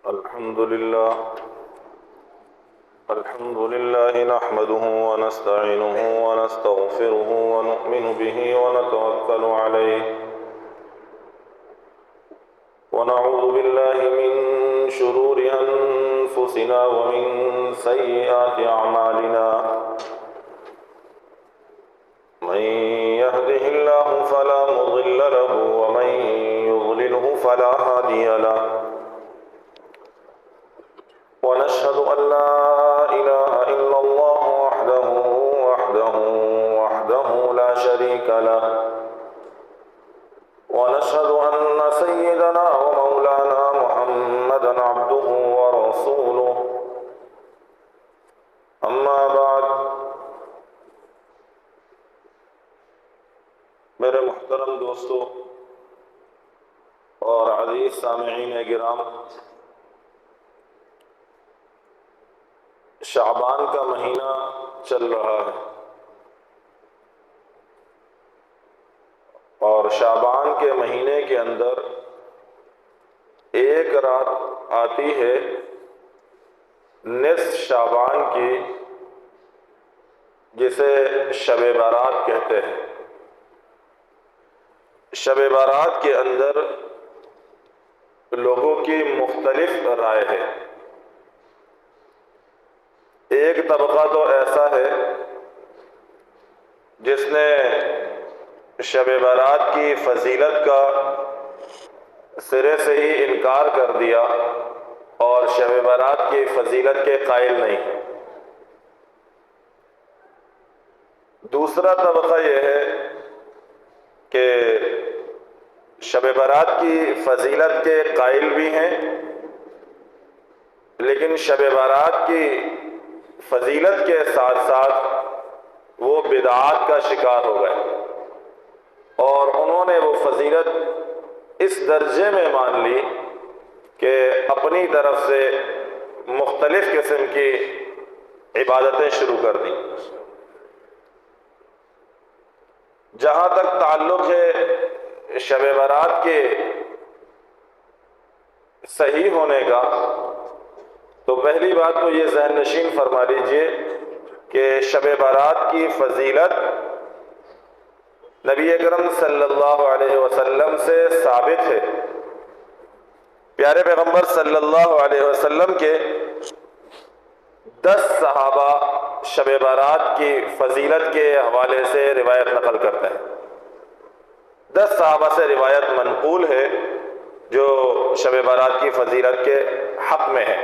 الحمد لله نحمده ونستعينه ونستغفره ونؤمن به ونتوكل عليه ونعوذ بالله من شرور أنفسنا ومن سيئات أعمالنا من يهده الله فلا مضل له ومن يضلله فلا هادي له ونشهد أن لا إله إلا الله وحده لا شريك له ونشهد أن سيدنا ومولانا محمدا عبده ورسوله أما بعد میرے محترم دوستو اور عزیز سامعین گرام، شعبان کا مہینہ چل رہا ہے اور شعبان کے مہینے کے اندر ایک رات آتی ہے نصف شعبان کی، جسے شب بارات کہتے ہیں۔ شب بارات کے اندر لوگوں کی مختلف رائے ہے۔ ایک طبقہ تو ایسا ہے جس نے شب بارات کی فضیلت کا سرے سے ہی انکار کر دیا اور شب بارات کی فضیلت کے قائل نہیں۔ دوسرا طبقہ یہ ہے کہ شب بارات کی فضیلت کے قائل بھی ہیں، لیکن شب بارات کی فضیلت کے ساتھ ساتھ وہ بدعات کا شکار ہو گئے اور انہوں نے وہ فضیلت اس درجے میں مان لی کہ اپنی طرف سے مختلف قسم کی عبادتیں شروع کر دیں۔ جہاں تک تعلق ہے شب بارات کے صحیح ہونے کا، تو پہلی بات تو یہ ذہن نشین فرما لیجئے کہ شب بارات کی فضیلت نبی اکرم صلی اللہ علیہ وسلم سے ثابت ہے۔ پیارے پیغمبر صلی اللہ علیہ وسلم کے 10 صحابہ شب بارات کی فضیلت کے حوالے سے روایت نقل کرتے ہیں۔ 10 صحابہ سے روایت منقول ہے جو شب بارات کی فضیلت کے حق میں ہے،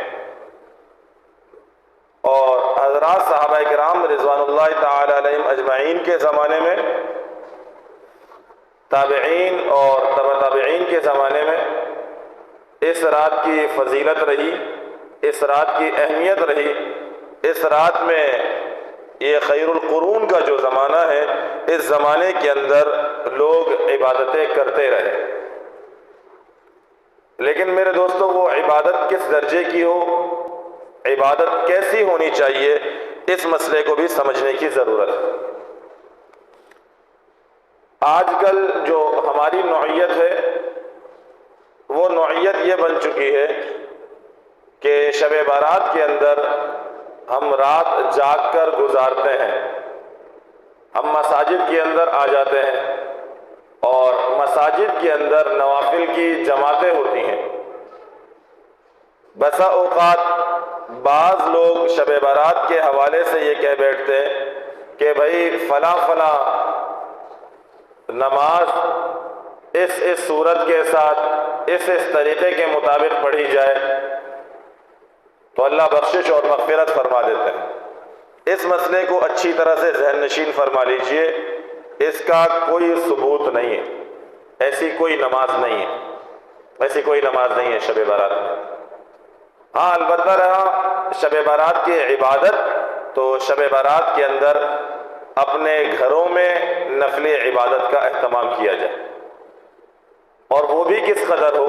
اور حضرات صحابہ کرام رضوان اللہ تعالی علیہم اجمعین کے زمانے میں، تابعین اور تبع تابعین کے زمانے میں اس رات کی فضیلت رہی، اس رات کی اہمیت رہی۔ اس رات میں یہ خیر القرون کا جو زمانہ ہے، اس زمانے کے اندر لوگ عبادتیں کرتے رہے، لیکن میرے دوستو وہ عبادت کس درجے کی ہو، عبادت کیسی ہونی چاہیے، اس مسئلے کو بھی سمجھنے کی ضرورت ہے۔ آج کل جو ہماری نوعیت ہے وہ نوعیت یہ بن چکی ہے کہ شب بارات کے اندر ہم رات جاگ کر گزارتے ہیں، ہم مساجد کے اندر آ جاتے ہیں اور مساجد کے اندر نوافل کی جماعتیں ہوتی ہیں۔ بسا اوقات بعض لوگ شب بارات کے حوالے سے یہ کہہ بیٹھتے ہیں کہ بھائی فلاں فلاں نماز اس صورت کے ساتھ اس طریقے کے مطابق پڑھی جائے تو اللہ بخشش اور مغفرت فرما دیتے ہیں۔ اس مسئلے کو اچھی طرح سے ذہن نشین فرما لیجئے، اس کا کوئی ثبوت نہیں ہے، ایسی کوئی نماز نہیں ہے، ایسی کوئی نماز نہیں ہے شب بارات میں۔ ہاں البتہ رہا شب بارات کی عبادت، تو شب بارات کے اندر اپنے گھروں میں نفل عبادت کا اہتمام کیا جائے، اور وہ بھی کس قدر ہو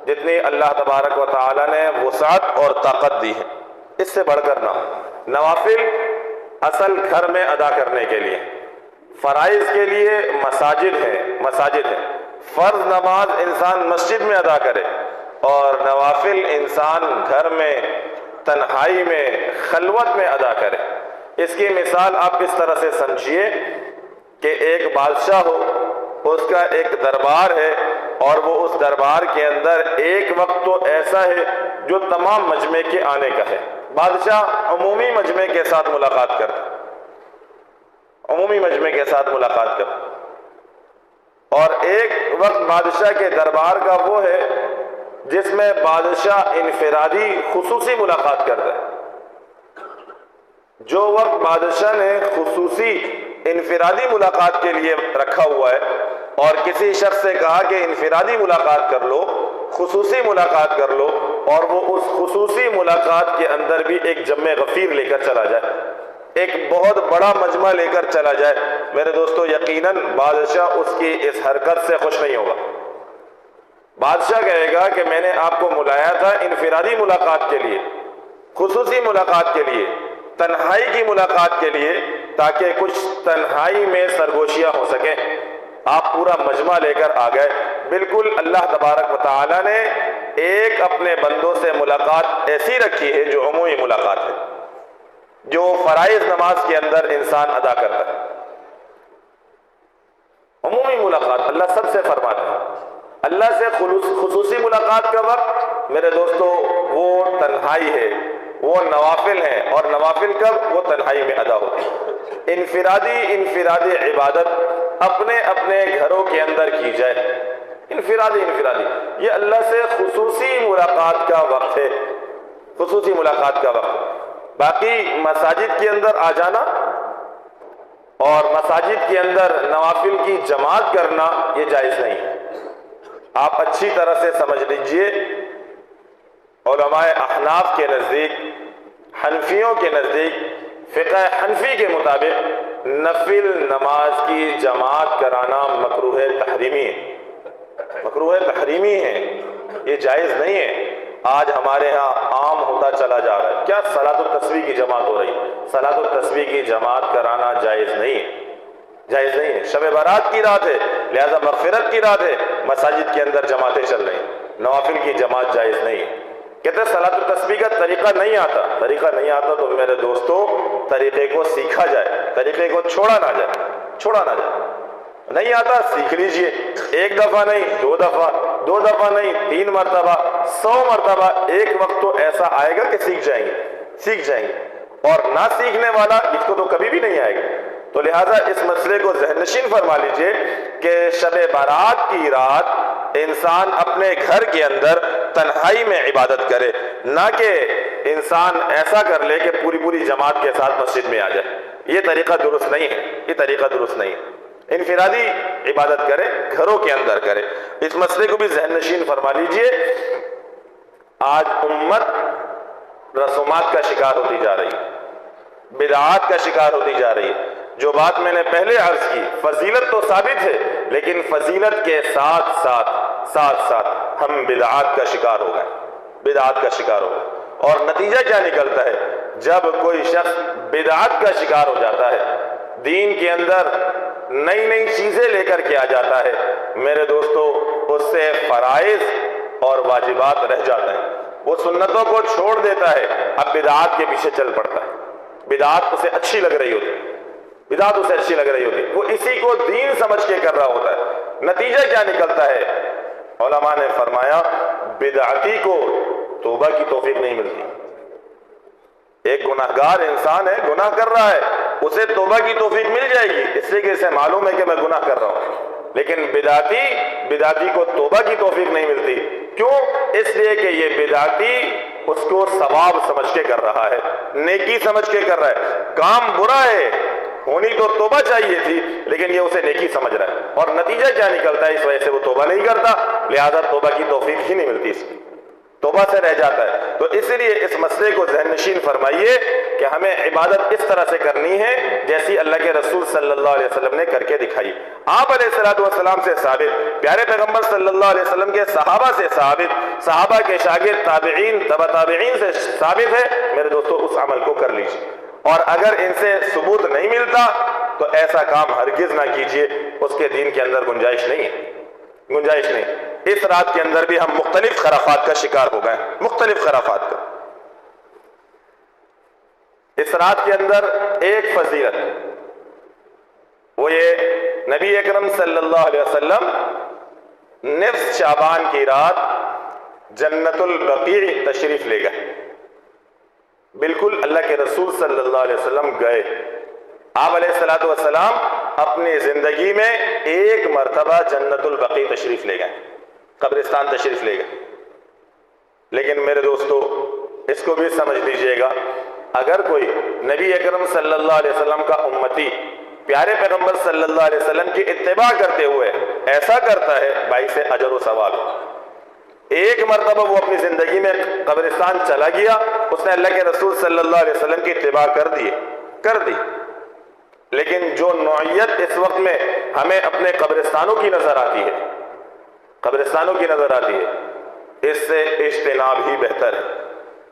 جتنی اللہ تبارک و تعالی نے وسعت اور طاقت دی ہے، اس سے بڑھ کر نہ ہو۔ نوافل اصل گھر میں ادا کرنے کے لیے، فرائض کے لیے مساجد ہیں۔ فرض نماز انسان مسجد میں ادا کرے، اور نوافل انسان گھر میں تنہائی میں خلوت میں ادا کرے۔ اس کی مثال آپ اس طرح سے سمجھیے کہ ایک بادشاہ ہو، اس کا ایک دربار ہے اور وہ اس دربار کے اندر ایک وقت تو ایسا ہے جو تمام مجمع کے آنے کا ہے۔ بادشاہ عمومی مجمع کے ساتھ ملاقات کرتا، عمومی مجمع کے ساتھ ملاقات کرتا، اور ایک وقت بادشاہ کے دربار کا وہ ہے جس میں بادشاہ انفرادی خصوصی ملاقات کرتا ہے۔ جو وقت بادشاہ نے خصوصی انفرادی ملاقات کے لیے رکھا ہوا ہے اور کسی شخص سے کہا کہ انفرادی ملاقات کر لو، خصوصی ملاقات کر لو، اور وہ اس خصوصی ملاقات کے اندر بھی ایک جمع غفیر لے کر چلا جائے، ایک بہت بڑا مجمع لے کر چلا جائے، میرے دوستو یقیناً بادشاہ اس کی اس حرکت سے خوش نہیں ہوگا۔ بادشاہ کہے گا کہ میں نے آپ کو بلایا تھا انفرادی ملاقات کے لیے، خصوصی ملاقات کے لیے، تنہائی کی ملاقات کے لیے، تاکہ کچھ تنہائی میں سرگوشیاں ہو سکیں۔ آپ پورا مجمع لے کر آ گئے۔ بالکل اللہ تبارک و تعالیٰ نے ایک اپنے بندوں سے ملاقات ایسی رکھی ہے جو عمومی ملاقات ہے، جو فرائض نماز کے اندر انسان ادا کرتا ہے۔ عمومی ملاقات اللہ سب سے فرماتا ہے۔ اللہ سے خصوصی ملاقات کا وقت میرے دوستو وہ تنہائی ہے، وہ نوافل ہیں، اور نوافل کب؟ وہ تنہائی میں ادا ہوتی ہے۔ انفرادی عبادت اپنے اپنے گھروں کے اندر کی جائے، انفرادی یہ اللہ سے خصوصی ملاقات کا وقت ہے، خصوصی ملاقات کا وقت۔ باقی مساجد کے اندر آ جانا اور مساجد کے اندر نوافل کی جماعت کرنا یہ جائز نہیں ہے۔ آپ اچھی طرح سے سمجھ لیجئے، علماء احناف کے نزدیک، حنفیوں کے نزدیک، فقہ حنفی کے مطابق نفل نماز کی جماعت کرانا مکروہ تحریمی ہے، مکروہ تحریمی ہے، یہ جائز نہیں ہے۔ آج ہمارے ہاں عام ہوتا چلا جا رہا ہے، کیا صلاۃ التسبیح کی جماعت ہو رہی ہے؟ صلاۃ التسبیح کی جماعت کرانا جائز نہیں ہے، جائز نہیں ہے۔ شب برات کی رات ہے، لہذا مغفرت کی رات ہے، مساجد کے اندر جماعتیں چل رہی ہیں، نوافل کی جماعت جائز نہیں ہے۔ کہتے ہیں صلاۃ التسبیح کا طریقہ نہیں آتا، طریقہ نہیں آتا تو میرے دوستو طریقے کو سیکھا جائے، طریقے کو چھوڑا نہ جائے۔ نہیں آتا سیکھ لیجئے، ایک دفعہ نہیں، دو دفعہ نہیں، 3 مرتبہ، 100 مرتبہ، ایک وقت تو ایسا آئے گا کہ سیکھ جائیں گے، اور نہ سیکھنے والا اس کو تو کبھی بھی نہیں آئے گا۔ تو لہٰذا اس مسئلے کو ذہن نشین فرما لیجئے کہ شب برات کی رات انسان اپنے گھر کے اندر تنہائی میں عبادت کرے، نہ کہ انسان ایسا کر لے کہ پوری جماعت کے ساتھ مسجد میں آ جائے۔ یہ طریقہ درست نہیں ہے، انفرادی عبادت کرے، گھروں کے اندر کرے۔ اس مسئلے کو بھی ذہن نشین فرما لیجئے۔ آج امت رسومات کا شکار ہوتی جا رہی ہے، بدعات کا شکار ہوتی جا رہی ہے۔ جو بات میں نے پہلے عرض کی، فضیلت تو ثابت ہے، لیکن فضیلت کے ساتھ ساتھ ہم بدعات کا شکار ہو گئے، اور نتیجہ کیا نکلتا ہے؟ جب کوئی شخص بدعات کا شکار ہو جاتا ہے، دین کے اندر نئی چیزیں لے کر کے آ جاتا ہے، میرے دوستو اس سے فرائض اور واجبات رہ جاتے ہیں، وہ سنتوں کو چھوڑ دیتا ہے، اب بدعات کے پیچھے چل پڑتا ہے۔ بدعات اسے اچھی لگ رہی ہوتی، وہ اسی کو دین سمجھ کے کر رہا ہوتا ہے۔ نتیجہ کیا نکلتا ہے؟ علماء نے فرمایا بدعتی کو توبہ کی توفیق نہیں ملتی۔ ایک گناہگار انسان ہے، گناہ کر رہا ہے، اسے توبہ کی توفیق مل جائے گی، اس لیے کہ اسے معلوم ہے کہ میں گناہ کر رہا ہوں، لیکن بدعتی کو توبہ کی توفیق نہیں ملتی۔ کیوں؟ اس لیے کہ یہ بدعتی اس کو ثواب سمجھ کے کر رہا ہے، نیکی سمجھ کے کر رہا ہے، کام برا ہے، ہونی تو توبہ چاہیے تھی، لیکن یہ اسے نیکی سمجھ رہا ہے، اور نتیجہ کیا نکلتا ہے؟ اس وجہ سے وہ توبہ نہیں کرتا، لہذا توبہ کی توفیق ہی نہیں ملتی، اس کی توبہ سے رہ جاتا ہے۔ تو اس لیے اس مسئلے کو ذہن نشین فرمائیے کہ ہمیں عبادت اس طرح سے کرنی ہے جیسی اللہ کے رسول صلی اللہ علیہ وسلم نے کر کے دکھائی۔ آپ علیہ السلام سے ثابت، پیارے پیغمبر صلی اللہ علیہ وسلم کے صحابہ سے ثابت، صحابہ کے شاگرد تابعین، تبع تابعین سے ثابت ہے، میرے دوستو اس عمل کو کر لیجیے، اور اگر ان سے ثبوت نہیں ملتا تو ایسا کام ہرگز نہ کیجیے، اس کے دین کے اندر گنجائش نہیں ہے۔ اس رات کے اندر بھی ہم مختلف خرافات کا شکار ہو گئے، مختلف خرافات کا۔ اس رات کے اندر ایک فضیلت وہ یہ، نبی اکرم صلی اللہ علیہ وسلم نصف شعبان کی رات جنت البقیع تشریف لے گئے، بالکل اللہ کے رسول صلی اللہ علیہ وسلم گئے۔ آپ علیہ الصلوۃ والسلام اپنی زندگی میں ایک مرتبہ جنت البقیع تشریف لے گئے، قبرستان تشریف لے گئے۔ لیکن میرے دوستو اس کو بھی سمجھ لیجئے گا، اگر کوئی نبی اکرم صلی اللہ علیہ وسلم کا امتی پیارے پیغمبر صلی اللہ علیہ وسلم کی اتباع کرتے ہوئے ایسا کرتا ہے، باعث اجر و ثواب۔ ایک مرتبہ وہ اپنی زندگی میں قبرستان چلا گیا، اس نے اللہ کے رسول صلی اللہ علیہ وسلم کی اتباع کر دی، لیکن جو نوعیت اس وقت میں ہمیں اپنے قبرستانوں کی نظر آتی ہے، اس سے اجتناب ہی بہتر ہے۔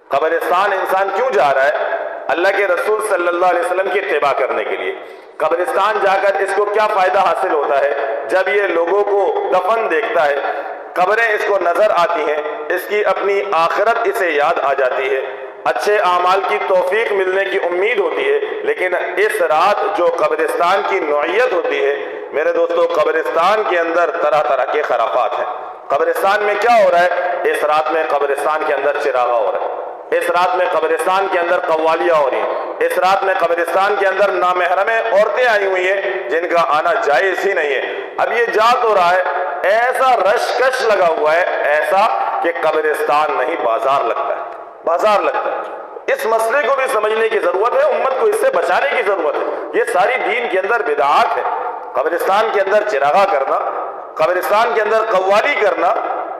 قبرستان انسان کیوں جا رہا ہے؟ اللہ کے رسول صلی اللہ علیہ وسلم کی اتباع کرنے کے لیے۔ قبرستان جا کر اس کو کیا فائدہ حاصل ہوتا ہے؟ جب یہ لوگوں کو دفن دیکھتا ہے، قبریں اس کو نظر آتی ہیں، اس کی اپنی آخرت اسے یاد آ جاتی ہے، اچھے اعمال کی توفیق ملنے کی امید ہوتی ہے۔ لیکن اس رات جو قبرستان کی نوعیت ہوتی ہے، میرے دوستو قبرستان کے اندر طرح طرح کے خرافات ہیں۔ قبرستان میں کیا ہو رہا ہے؟ اس رات میں قبرستان کے اندر چراغا ہو رہا ہے، اس رات میں قبرستان کے اندر قوالیاں ہو رہی ہیں، اس رات میں قبرستان کے اندر نامحرم عورتیں آئی ہوئی ہیں جن کا آنا جائز ہی نہیں ہے۔ اب یہ جا تو رہا ہے، ایسا رش کش لگا ہوا ہے، ایسا کہ قبرستان نہیں بازار لگتا ہے۔ اس مسئلے کو بھی سمجھنے کی ضرورت ہے، امت کو اس سے بچانے کی ضرورت ہے۔ یہ ساری دین کے اندر بدعات ہے۔ قبرستان کے اندر چراغا کرنا، قبرستان کے اندر قوالی کرنا،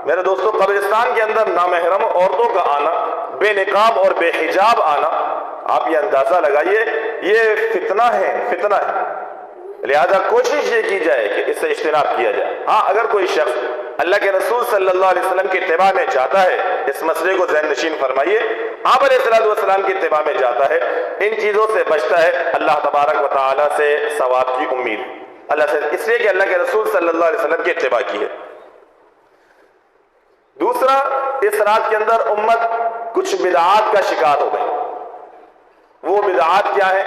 میرے دوستو قبرستان کے اندر نامحرم عورتوں کا آنا، بے نقاب اور بے حجاب آنا، آپ یہ اندازہ لگائیے یہ فتنہ ہے۔ لہذا کوشش یہ کی جائے کہ اس سے اجتناب کیا جائے۔ ہاں اگر کوئی شخص اللہ کے رسول صلی اللہ علیہ وسلم کی اتباع میں جاتا ہے، اس مسئلے کو ذہن نشین فرمائیے، آپ علیہ الصلوۃ والسلام کی اتباع میں جاتا ہے، ان چیزوں سے بچتا ہے، اللہ تبارک و تعالیٰ سے ثواب کی امید اللہ سے، اس لیے کہ اللہ کے رسول صلی اللہ علیہ وسلم کی اتباع کی ہے۔ دوسرا، اس رات کے اندر امت کچھ بدعات کا شکار ہو گئی۔ وہ بدعات کیا ہے؟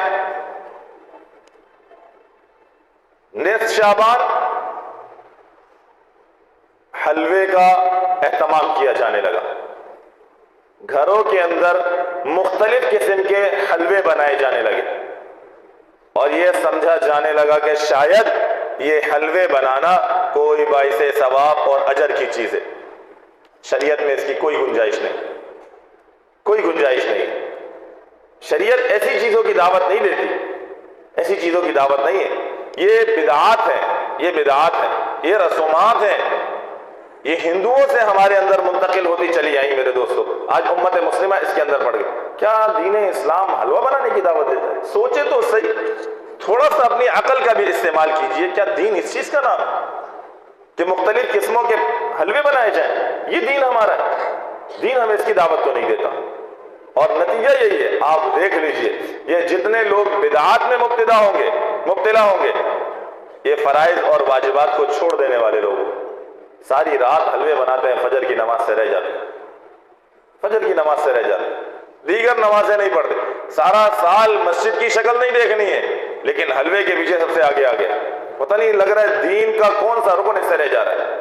نصف شعبان حلوے کا اہتمام کیا جانے لگا، گھروں کے اندر مختلف قسم کے حلوے بنائے جانے لگے، اور یہ سمجھا جانے لگا کہ شاید یہ حلوے بنانا کوئی باعث ثواب اور اجر کی چیز ہے۔ شریعت میں اس کی کوئی گنجائش نہیں۔ شریعت ایسی چیزوں کی دعوت نہیں دیتی، ایسی چیزوں کی دعوت نہیں ہے۔ یہ بدعات ہیں، یہ رسومات ہیں، یہ ہندوؤں سے ہمارے اندر منتقل ہوتی چلی آئی۔ میرے دوستو آج امت مسلمہ اس کے اندر پڑ گئی۔ کیا دین اسلام حلوہ بنانے کی دعوت دیتا ہے؟ سوچے تو صحیح، تھوڑا سا اپنی عقل کا بھی استعمال کیجئے۔ کیا دین اس چیز کا نام ہے کہ مختلف قسموں کے حلوے بنائے جائیں؟ یہ دین ہمارا ہے، دین ہمیں اس کی دعوت کو نہیں دیتا۔ اور نتیجہ یہی ہے، آپ دیکھ لیجئے یہ جتنے لوگ بدعات میں مبتلا ہوں گے، یہ فرائض اور واجبات کو چھوڑ دینے والے لوگ ہیں۔ ساری رات حلوے بناتے ہیں، فجر کی نماز سے رہ جاتے ہیں، دیگر نمازیں نہیں پڑھتے، سارا سال مسجد کی شکل نہیں دیکھنی ہے، لیکن حلوے کے پیچھے سب سے آگے پتہ نہیں لگ رہا ہے دین کا کون سا رکن اس سے رہ جا رہا ہے۔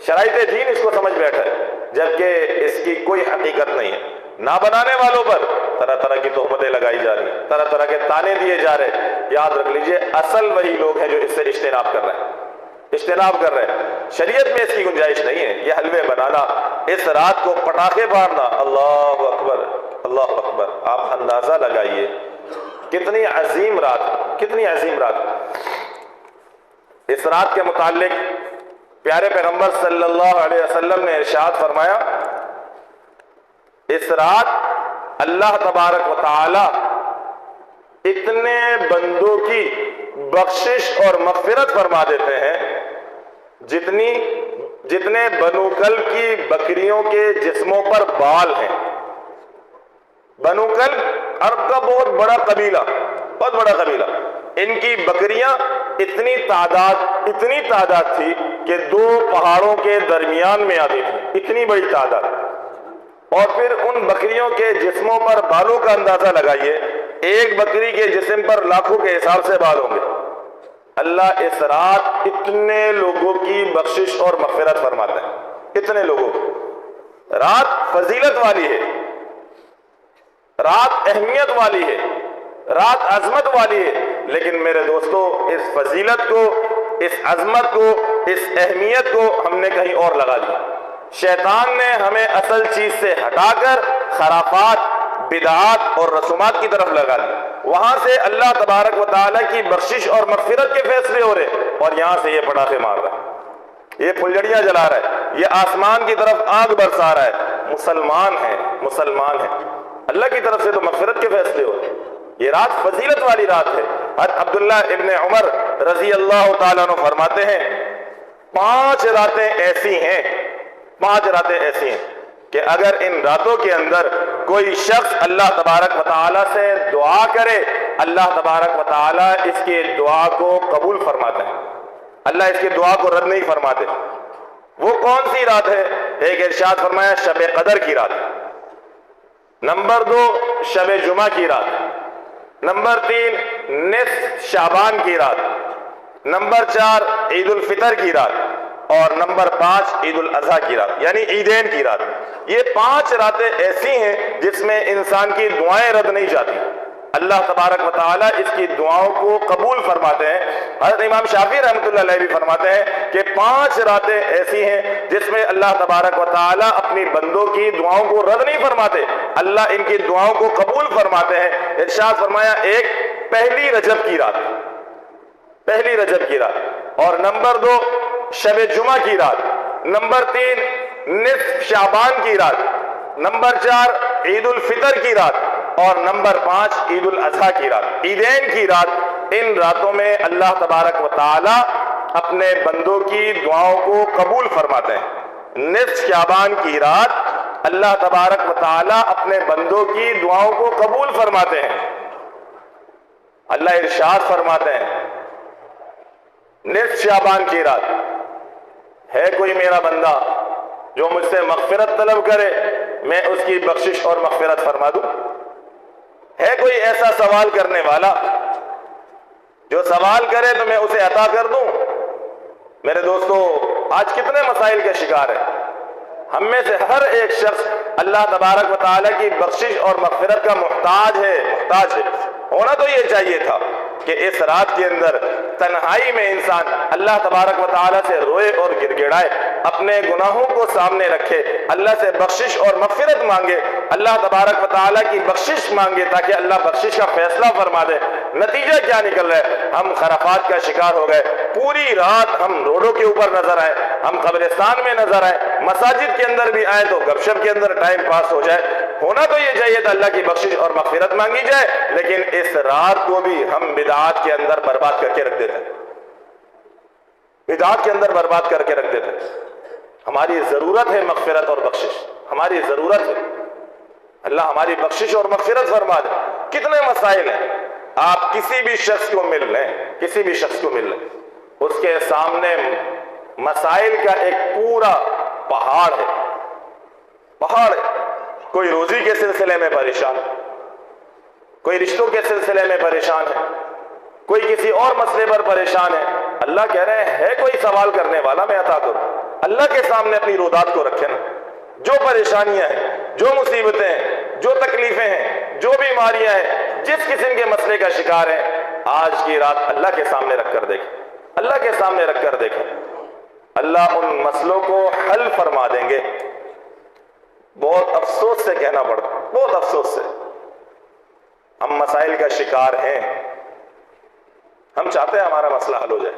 شرائط دین اس کو سمجھ بیٹھا ہے، جبکہ اس کی کوئی حقیقت نہیں ہے۔ نہ بنانے والوں پر طرح طرح کی تہمتیں لگائی جا رہی ہیں، طرح طرح کے طعنے دیے جا رہے ہیں۔ یاد رکھ لیجئے اصل وہی لوگ ہیں جو اس سے اجتناب کر رہے ہیں۔ شریعت میں اس کی گنجائش نہیں ہے۔ یہ حلوے بنانا، اس رات کو پٹاخے مارنا، اللہ اکبر اللہ اکبر، آپ اندازہ لگائیے کتنی عظیم رات۔ اس رات کے متعلق پیارے پیغمبر صلی اللہ علیہ وسلم نے ارشاد فرمایا، اس رات اللہ تبارک و تعالی اتنے بندوں کی بخشش اور مغفرت فرما دیتے ہیں جتنے بنو کلب کی بکریوں کے جسموں پر بال ہیں۔ بنو کلب عرب کا بہت بڑا قبیلہ، ان کی بکریاں اتنی تعداد تھی کہ 2 پہاڑوں کے درمیان میں آتی تھی، اتنی بڑی تعداد۔ اور پھر ان بکریوں کے جسموں پر بالوں کا اندازہ لگائیے، ایک بکری کے جسم پر لاکھوں کے حساب سے بال ہوں گے۔ اللہ اس رات اتنے لوگوں کی بخشش اور مغفرت فرماتا ہے، اتنے لوگوں کی۔ رات فضیلت والی ہے، رات اہمیت والی ہے، رات عظمت والی ہے، لیکن میرے دوستو اس فضیلت کو، اس عظمت کو، اس اہمیت کو ہم نے کہیں اور لگا دیا۔ شیطان نے ہمیں اصل چیز سے ہٹا کر خرافات، بدعات اور رسومات کی طرف لگا دیا۔ وہاں سے اللہ تبارک و تعالیٰ کی بخشش اور مغفرت کے فیصلے ہو رہے، اور یہاں سے یہ پٹاخے مار رہا ہے، یہ پھلجھڑیاں جلا رہا ہے، یہ آسمان کی طرف آگ برسا رہا ہے۔ مسلمان ہیں، اللہ کی طرف سے تو مغفرت کے فیصلے ہو رہے۔ یہ رات فضیلت والی رات ہے۔ حضرت عبداللہ ابن عمر رضی اللہ تعالیٰ عنہ فرماتے ہیں 5 راتیں ایسی ہیں کہ اگر ان راتوں کے اندر کوئی شخص اللہ تبارک و تعالیٰ سے دعا کرے، اللہ تبارک و تعالیٰ اس کے دعا کو قبول فرماتے ہیں، اللہ اس کے دعا کو رد نہیں فرماتے۔ وہ کون سی رات ہے؟ ایک ارشاد فرمایا شب قدر کی رات، نمبر 2 شب جمعہ کی رات، نمبر 3 نصف شعبان کی رات، نمبر 4 عید الفطر کی رات، اور نمبر 5 عید الاضحیٰ کی رات، یعنی عیدین کی رات۔ یہ 5 راتیں ایسی ہیں جس میں انسان کی دعائیں رد نہیں جاتی، اللہ تبارک و تعالیٰ اس کی دعاؤں کو قبول فرماتے ہیں۔ حضرت امام شافعی رحمۃ اللہ علیہ بھی فرماتے ہیں کہ 5 راتیں ایسی ہیں جس میں اللہ تبارک و تعالیٰ اپنی بندوں کی دعاؤں کو رد نہیں فرماتے، اللہ ان کی دعاؤں کو قبول فرماتے ہیں۔ ارشاد فرمایا ایک پہلی رجب کی رات، اور نمبر 2 شب جمعہ کی رات، نمبر 3 نصف شعبان کی رات، نمبر 4 عید الفطر کی رات، اور نمبر 5 عید الاضحیٰ کی رات، عیدین کی رات۔ ان راتوں میں اللہ تبارک و تعالیٰ اپنے بندوں کی دعاؤں کو قبول فرماتے ہیں۔ نصف شعبان کی رات اللہ تبارک و تعالیٰ اپنے بندوں کی دعاؤں کو قبول فرماتے ہیں۔ اللہ ارشاد فرماتے ہیں نصف شعبان کی رات، ہے کوئی میرا بندہ جو مجھ سے مغفرت طلب کرے، میں اس کی بخشش اور مغفرت فرما دوں؟ ہے کوئی ایسا سوال کرنے والا جو سوال کرے تو میں اسے عطا کر دوں؟ میرے دوستو آج کتنے مسائل کے شکار ہیں۔ ہم میں سے ہر ایک شخص اللہ تبارک و تعالیٰ کی بخشش اور مغفرت کا محتاج ہے۔ ہونا تو یہ چاہیے تھا کہ اس رات کے اندر تنہائی میں انسان اللہ تبارک و تعالیٰ سے روئے اور گڑ گڑائے، اپنے گناہوں کو سامنے رکھے، اللہ سے بخشش اور مغفرت مانگے، اللہ تبارک و تعالیٰ کی بخشش مانگے تاکہ اللہ بخشش کا فیصلہ فرما دے۔ نتیجہ کیا نکل رہا ہے؟ ہم خرافات کا شکار ہو گئے، پوری رات ہم روڈوں کے اوپر نظر آئے، ہم قبرستان میں نظر آئے، مساجد کے اندر بھی آئے تو گپ شپ کے اندر ٹائم پاس ہو جائے۔ ہونا تو یہ چاہیے تھا اللہ کی بخشش اور مغفرت مانگی جائے، لیکن اس رات کو بھی ہم بدعات کے اندر برباد کر کے رکھ دیتے ہیں، بدعات کے اندر برباد کر کے رکھ دیتے ہیں۔ ہماری ضرورت ہے مغفرت اور بخشش، ہماری ضرورت ہے، اللہ ہماری بخشش اور مغفرت فرما دے۔ کتنے مسائل ہیں، آپ کسی بھی شخص کو مل لیں، اس کے سامنے مسائل کا ایک پورا پہاڑ ہے۔ کوئی روزی کے سلسلے میں پریشان ہے، کوئی رشتوں کے سلسلے میں پریشان ہے، کوئی کسی اور مسئلے پر پریشان ہے۔ اللہ کہہ رہے ہیں ہے کوئی سوال کرنے والا، میں عطا کروں۔ اللہ کے سامنے اپنی رودات کو رکھے نا، جو پریشانیاں ہیں، جو مصیبتیں ہیں، جو تکلیفیں ہیں، جو بیماریاں ہیں، جس قسم کے مسئلے کا شکار ہیں، آج کی رات اللہ کے سامنے رکھ کر دیکھیں، اللہ کے سامنے رکھ کر دیکھیں، اللہ ان مسئلوں کو حل فرما دیں گے۔ بہت افسوس سے کہنا پڑتا، بہت افسوس سے ہم مسائل کا شکار ہیں۔ ہم چاہتے ہیں ہمارا مسئلہ حل ہو جائے،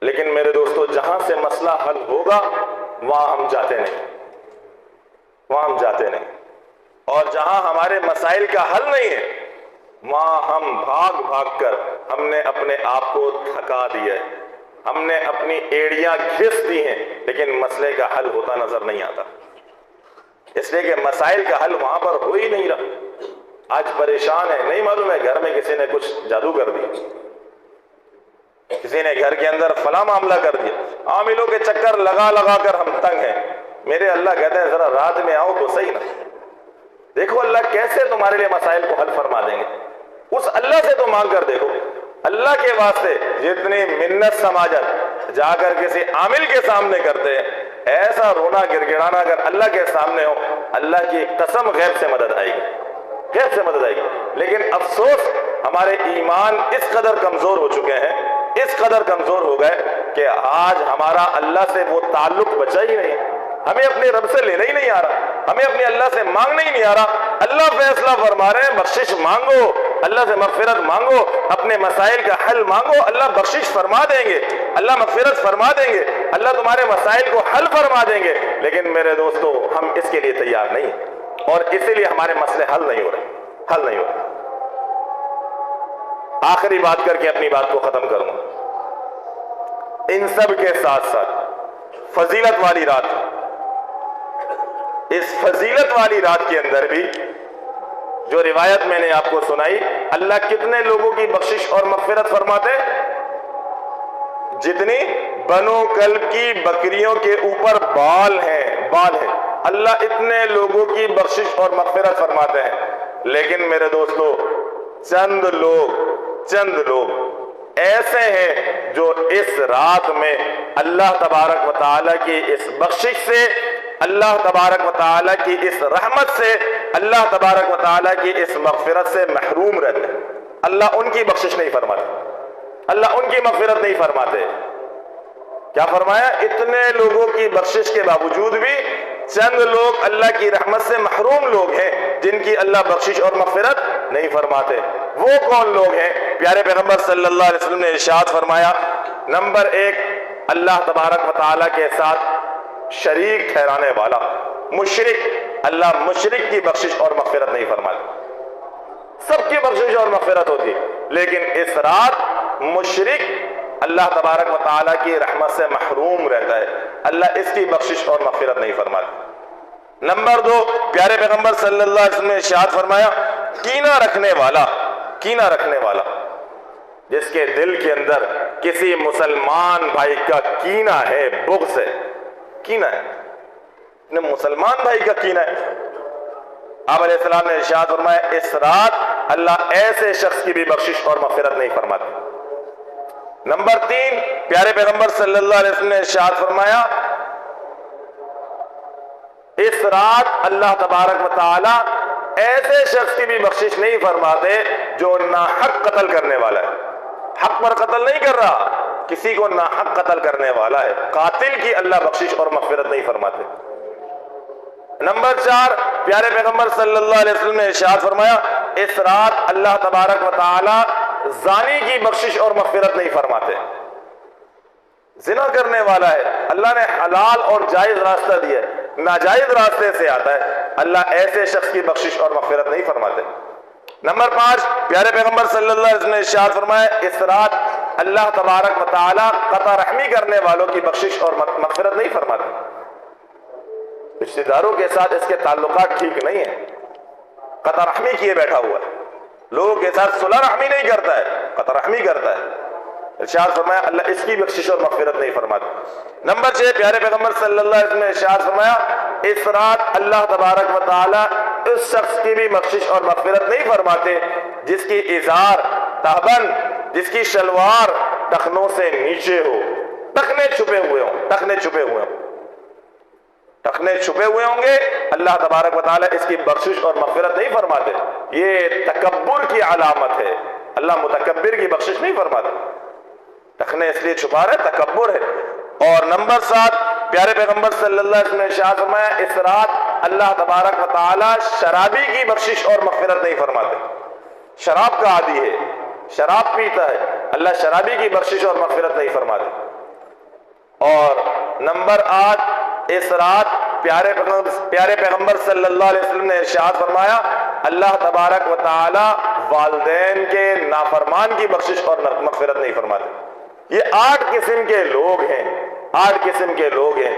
لیکن میرے دوستو جہاں سے مسئلہ حل ہوگا وہاں ہم جاتے نہیں، اور جہاں ہمارے مسائل کا حل نہیں ہے وہاں ہم بھاگ کر ہم نے اپنے آپ کو تھکا دیا ہے، ہم نے اپنی ایڑیاں گھس دی ہیں، لیکن مسئلے کا حل ہوتا نظر نہیں آتا، اس لیے کہ مسائل کا حل وہاں پر ہو ہی نہیں رہا۔ آج پریشان ہے، نہیں معلوم ہے گھر میں کسی نے کچھ جادو کر دی، کسی نے گھر کے اندر فلاں معاملہ کر دیا، عاملوں کے چکر لگا لگا کر ہم تنگ ہیں، میرے اللہ کہتے ہیں ذرا رات میں آؤ تو صحیح نا، دیکھو اللہ کیسے تمہارے لیے مسائل کو حل فرما دیں گے، اس اللہ سے تو مانگ کر دیکھو۔ اللہ کے واسطے جتنی منت سماجت جا کر کسی عامل کے سامنے کرتے ہیں، ایسا رونا گڑگڑانا اگر اللہ کے سامنے ہو، اللہ کی قسم غیب سے مدد آئے گی، غیب سے مدد آئے گی۔ لیکن افسوس ہمارے ایمان اس قدر کمزور ہو چکے ہیں، اس قدر کمزور ہو گئے کہ آج ہمارا اللہ سے وہ تعلق بچا ہی نہیں، ہمیں اپنے رب سے لینا ہی نہیں آ رہا، ہمیں اپنے اللہ سے مانگنا ہی نہیں آ رہا۔ اللہ فیصلہ فرما رہے ہیں بخشش مانگو، اللہ سے مغفرت مانگو، اپنے مسائل کا حل مانگو، اللہ بخشش فرما دیں گے، اللہ مغفرت فرما دیں گے، اللہ تمہارے مسائل کو حل فرما دیں گے۔ لیکن میرے دوستو ہم اس کے لیے تیار نہیں ہیں، اور اسی لیے ہمارے مسئلے حل نہیں ہو رہے۔ آخری بات کر کے اپنی بات کو ختم کروں، ان سب کے ساتھ ساتھ فضیلت والی رات، اس فضیلت والی رات کے اندر بھی جو روایت میں نے آپ کو سنائی، اللہ کتنے لوگوں کی بخشش اور مغفرت فرماتے؟ جتنی بنو کلب کی بکریوں کے اوپر بال ہیں، اللہ اتنے لوگوں کی بخشش اور مغفرت فرماتے ہیں۔ لیکن میرے دوستو چند لوگ ایسے ہیں جو اس رات میں اللہ تبارک و تعالیٰ کی اس بخشش سے، اللہ تبارک و تعالیٰ کی اس رحمت سے، اللہ تبارک و تعالیٰ کی اس مغفرت سے محروم رہتے ہیں۔ اللہ ان کی بخشش نہیں فرماتے، اللہ ان کی مغفرت نہیں فرماتے۔ کیا فرمایا؟ اتنے لوگوں کی بخشش کے باوجود بھی چند لوگ اللہ کی رحمت سے محروم لوگ ہیں جن کی اللہ بخشش اور مغفرت نہیں فرماتے۔ وہ کون لوگ ہیں؟ پیارے پیغمبر صلی اللہ علیہ وسلم نے ارشاد فرمایا، نمبر 1 اللہ تبارک و تعالیٰ کے ساتھ شریک ٹھہرانے والا مشرک، اللہ مشرک کی بخشش اور مغفرت نہیں فرماتے۔ سب کی بخشش اور مغفرت ہوتی، لیکن اس رات مشرک اللہ تبارک و تعالیٰ کی رحمت سے محروم رہتا ہے، اللہ اس کی بخشش اور مغفرت نہیں فرماتے۔ نمبر 2 پیارے پیغمبر صلی اللہ علیہ وسلم نے ارشاد فرمایا، کینہ رکھنے والا جس کے دل کے اندر کسی مسلمان بھائی کا کینہ ہے، بغض ہے، کینہ ہے، مسلمان بھائی کا کینہ ہے، آپ علیہ السلام نے ارشاد فرمایا اس رات اللہ ایسے شخص کی بھی بخشش اور مغفرت نہیں فرماتے۔ نمبر 3 پیارے پیغمبر صلی اللہ علیہ وسلم نے ارشاد فرمایا اس رات اللہ تبارک و تعالی ایسے شخص کی بھی بخشش نہیں فرماتے جو ناحق قتل کرنے والا ہے، حق پر قتل نہیں کر رہا، کسی کو ناحق قتل کرنے والا ہے، قاتل کی اللہ بخشش اور مغفرت نہیں فرماتے۔ نمبر 4 پیارے پیغمبر صلی اللہ علیہ وسلم نے ارشاد فرمایا اس رات اللہ تبارک و تعالی زانی کی بخشش اور مغفرت نہیں فرماتے۔ زنا کرنے والا ہے، اللہ نے حلال اور جائز راستہ دیا ہے، ناجائز راستے سے آتا ہے، اللہ ایسے شخص کی بخشش اور مغفرت نہیں فرماتے۔ نمبر 5 پیارے پیغمبر صلی اللہ علیہ وسلم نے ارشاد فرمایا اس رات اللہ تبارک و تعالی قطع رحمی کرنے والوں کی بخشش اور مغفرت نہیں فرماتے۔ رشتہ داروں کے ساتھ اس کے تعلقات ٹھیک نہیں ہیں، قطع رحمی کیے بیٹھا ہوا ہے، لوگوں کے ساتھ صلح رحمی نہیں کرتا ہے، قطع رحمی کرتا ہے، ارشاد فرمایا اللہ اس کی بخشش اور مغفرت نہیں فرماتے۔ نمبر 6 پیارے پیغمبر صلی اللہ علیہ وسلم نے ارشاد فرمایا اس رات اللہ تبارک و تعالی اس شخص کی بھی بخشش اور مغفرت نہیں فرماتے جس کی ازار تہبند، جس کی شلوار ٹخنوں سے نیچے ہو، ٹخنے چھپے ہوئے ہوں گے، اللہ تبارک و تعالی اس کی بخشش اور مغفرت نہیں فرماتے۔ یہ تکبر کی علامت ہے، اللہ متکبر کی بخشش نہیں فرماتے، ٹخنے اس لیے چھپا رہے، تکبر ہے۔ اور نمبر 7 پیارے پیغمبر صلی اللہ علیہ وسلم نے ارشاد فرمایا اس رات اللہ تبارک و تعالی شرابی کی بخشش اور مغفرت نہیں فرماتے۔ شراب کا عادی ہے، شراب پیتا ہے، اللہ شرابی کی بخشش اور مغفرت نہیں فرماتے۔ اور نمبر 8 اس رات پیارے پیغمبر صلی اللہ علیہ وسلم نے ارشاد فرمایا اللہ تبارک و تعالی والدین کے نافرمان کی بخشش اور مغفرت نہیں فرماتے۔ یہ 8 قسم کے لوگ ہیں، 8 قسم کے لوگ ہیں۔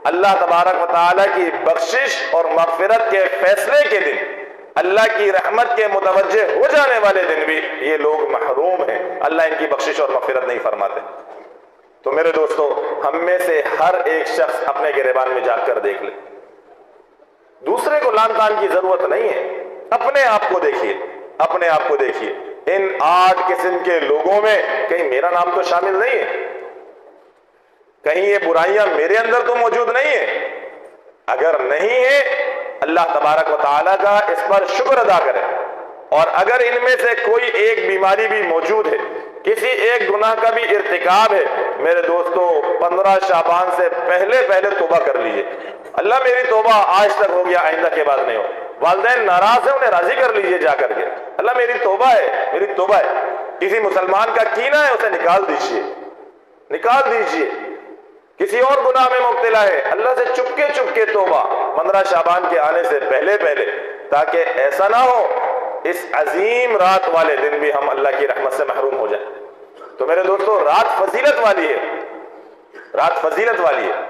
اللہ تبارک و تعالی کی بخشش اور مغفرت کے فیصلے کے دن اللہ کی رحمت کے متوجہ ہو جانے والے دن بھی یہ لوگ محروم ہیں، اللہ ان کی بخشش اور مغفرت نہیں فرماتے۔ تو میرے دوستو، ہم میں سے ہر ایک شخص اپنے گریبان میں جا کر دیکھ لے، دوسرے کو لان تان کی ضرورت نہیں ہے، اپنے آپ کو دیکھیے، اپنے آپ کو دیکھیے۔ ان 8 قسم کے لوگوں میں کہیں میرا نام تو شامل نہیں ہے، کہیں یہ برائیاں میرے اندر تو موجود نہیں ہیں؟ اگر نہیں ہے، اللہ تبارک و تعالیٰ کا اس پر شکر ادا کرے، اور اگر ان میں سے کوئی ایک بیماری بھی موجود ہے، کسی ایک گناہ کا بھی ارتکاب ہے، میرے دوستو 15 شعبان سے پہلے توبہ کر لیجئے۔ اللہ میری توبہ آج تک ہو گیا، آئندہ کے بعد نہیں ہو۔ والدین ناراض ہیں، انہیں راضی کر لیجئے جا کر کے، اللہ میری توبہ ہے، میری توبہ ہے۔ کسی مسلمان کا کینہ ہے، اسے نکال دیجئے، نکال دیجئے۔ کسی اور گناہ میں مبتلا ہے، اللہ سے چپکے توبہ 15 شعبان کے آنے سے پہلے، تاکہ ایسا نہ ہو اس عظیم رات والے دن بھی ہم اللہ کی رحمت سے محروم ہو جائیں۔ تو میرے دوستو، رات فضیلت والی ہے، رات فضیلت والی ہے،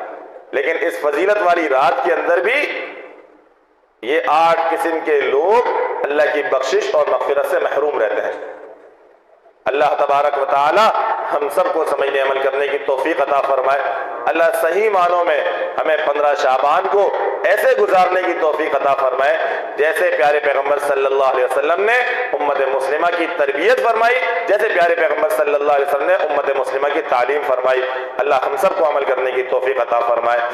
لیکن اس فضیلت والی رات کے اندر بھی یہ 8 قسم کے لوگ اللہ کی بخشش اور مغفرت سے محروم رہتے ہیں۔ اللہ تبارک و تعالی ہم سب کو سمجھنے عمل کرنے کی توفیق عطا فرمائے۔ اللہ صحیح معنوں میں ہمیں 15 شعبان کو ایسے گزارنے کی توفیق عطا فرمائے جیسے پیارے پیغمبر صلی اللہ علیہ وسلم نے امت مسلمہ کی تربیت فرمائی، جیسے پیارے پیغمبر صلی اللہ علیہ وسلم نے امت مسلمہ کی تعلیم فرمائی۔ اللہ ہم سب کو عمل کرنے کی توفیق عطا فرمائے۔